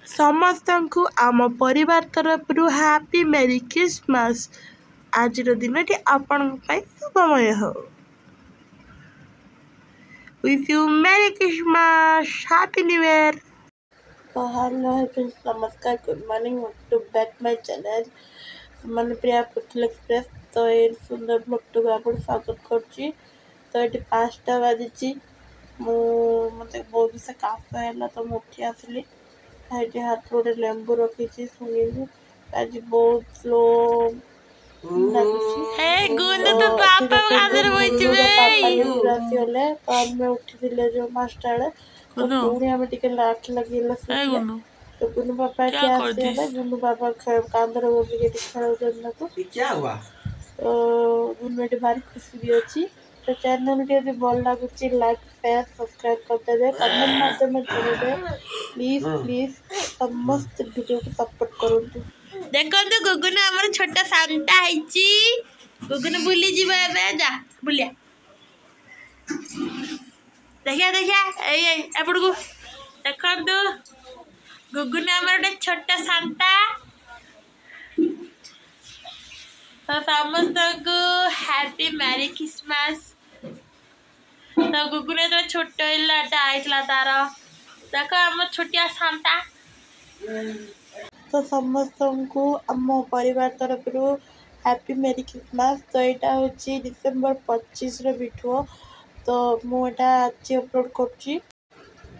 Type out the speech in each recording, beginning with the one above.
समस्त को आम परिवार तरफ हैप्पी मेरी क्रिसमस। आज दिन आपण शुभमय हो। Wish you merry Christmas happy new year. तो हेलो फ्रेंड्स, नमस्कार, good morning, to back my channel मन प्रिया पृथ्वी एक्सप्रेस। तो ये सुंदर ब्लॉग को आप स्वागत करुच्ची। तो ये 5टा बाजी मत बहुत से काश है तो मुझे उठी आसली। ये हाथ गोटे लेंबू रखी शुणी आज बहुत स्लो आसीगले तो आम उठी जो 5टा बेले तो पुणी आम टे आखि लगे तो गुनु पापा एठी आसीगले। गुनु पापा कांदर बसिक खेल तो गुनु ये भारी खुशी भी अच्छी। तो चैनल टी भल लगुच लाइक शेयर सब्सक्राइब करते कमेंट माध्यम जोड़े प्लीज प्लीज समस्त वीडियो को सपोर्ट करूँ। देखो तो गुगुन आमर छोटा सांता है। गुगुन बुली जीव जा बुलिया देखिया देखिया एपड़ को देखो तो गुगुन आमर गोटे छोटा सांता। तो समस्त को हैप्पी मैरी क्रिसमस। तो गुगुन जो छोट आईला तार देख आम छोटिया सांता। तो समस्त को आम परिवार तरफ हैप्पी मेरी क्रिसमस। तो यहाँ हूँ डिसेम्बर 25 वीडियो। तो मुझे आज अपलोड कर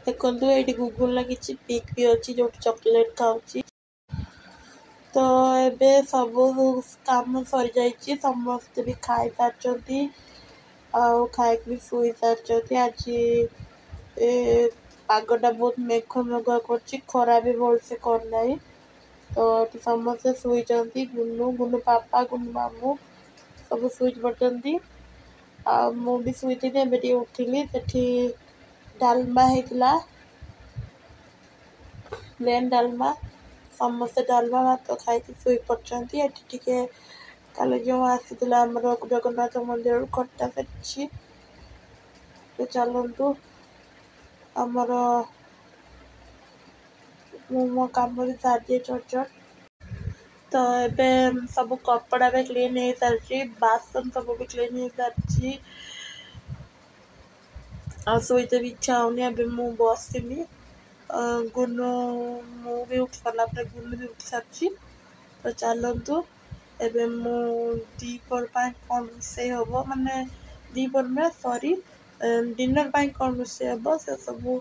देखो ये गूगल लगी पिक भी अच्छी जो चॉकलेट खाऊँ। तो एबे सब काम सरी जाइए, समस्त भी खाई सारी खाई भी शुई सारी। आज पागटा बहुत मेघ मेघुआ कर खरा भी भलसे करना। तो समस्ते शुई गुनु गुनु पापा गुनु मामू सब शुई पड़ती। मु भी शुई थी उठिली से डालमा होता प्लेन डालमा। समस्ते डालमा भात खाई शुई पड़ती। ये कल जो आसाला आमर जगन्नाथ मंदिर खटा सरी। तो चलतु आमर मो कम भी सारी चट। तो ये सब कपड़ा भी क्लीन हो सारी, बासन सब भी क्लीन हो सारी। शुईते भी इच्छा होनी। अब मु बसमी गुनु मु भी उठ सारा गुनु भी उठ सारी। तो चलतु एबे मु दीपर कौन रोसे हम माने दीपर में सॉरी डिनर कौन रोसे हम से सब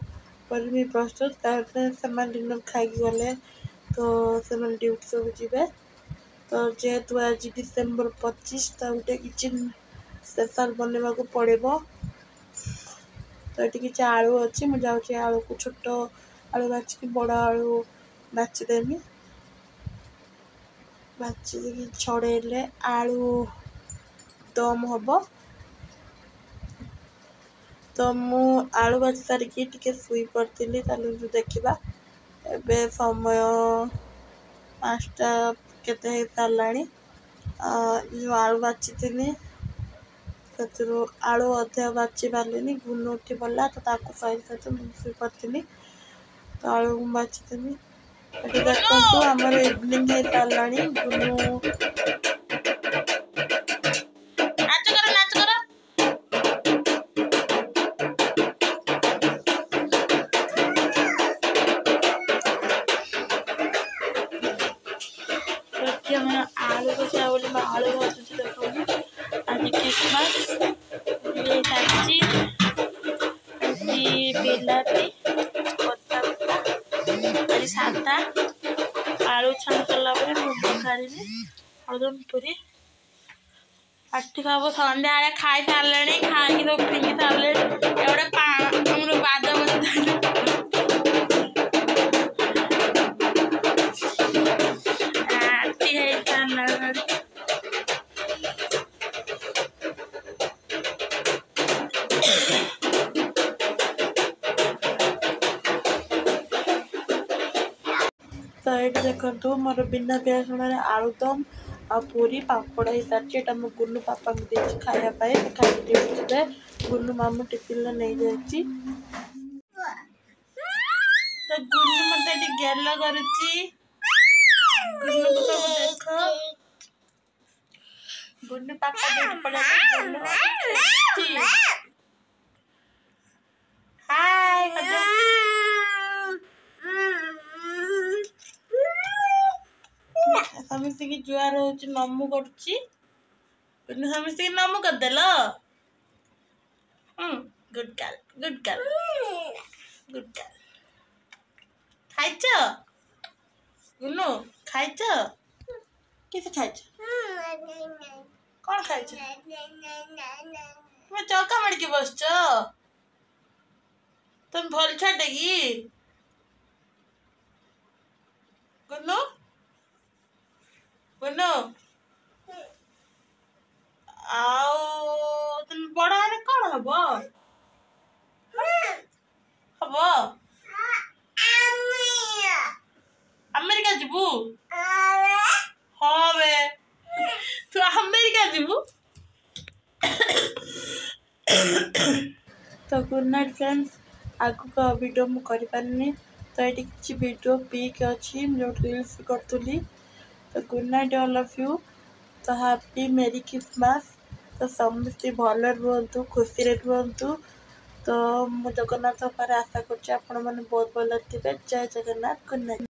करमी प्रस्तुत से डिनर खाई गले। तो से ड्यूटी सब जी। तो जेहेतु आज डिसेम्बर 25 तो गोटे किचन स्पेशल बनवा को पड़े। तो ये किसी आलू अच्छी मुझे आलू को छोट आलू बाचिक बड़ आलू बाचिदेमी। बाची छड़ेले आलू दम हम। तो मु आलू बाची सारिकी टिके शुई पड़ी। देखा एबे समय 5टा केते हो सारा। जो आलू बाची थी से आलू अधे बाची पारे गुनु उठी पड़ा तो सही शुई पड़ी। तो आलू बाची थी ये देखो आमर इवनिंग हो सारा। गुनु आलू बचा बोली आलू भाजुची देखो आज क्रिसमस बिलाती आज सादा आलू छाणी सारा खाली हलदम पूरी आठ खाब सन्ध्या खाई सारे खाई तो फिंगी सारे एवढे बादाम तो ये देखो मोर बिना प्याज रसुण आलुदम आ पूरी पापड़ हो सारी। मो गुनु पापा को दे खायापी खाई गुनु मामू टिफिन नहीं जाइए। तो गुनु मत ଗେଲ କରୁଛି। ଗୁନୁ କୁ ସବୁ ଦେଖ। गुन्नू पापा देख पड़ा गुन्नू खेलुची। हाय समस्त की जुआर होची नमु करची। गुन्नू समस्त की नमु कर देलो। Good girl good girl good girl. खाइछ गुन्नू खाइछ किसे खाइछ कौन खाइछ तुम चौका मड़ के बसछ तुम भल छाटेगी गुन्नू गुन्नू आओ तुम बड़ा है कौन हबो हबो अमेरिका जीबू हाँ बे तू अमेरिका जीबू। तो गुड नाइट फ्रेंड्स आगु का वीडियो मु करि पारनी तो ये किसी वीडियो पिक अच्छी जो रील्स करूली तो good night all of you. तो हैप्पी मेरी क्रिसमस। तो समस्ते भल रुहतु खुशी रुहतु। तो मु जगन्नाथ पर आशा कर बहुत भल थे। जय जगन्नाथ गुड नाइट।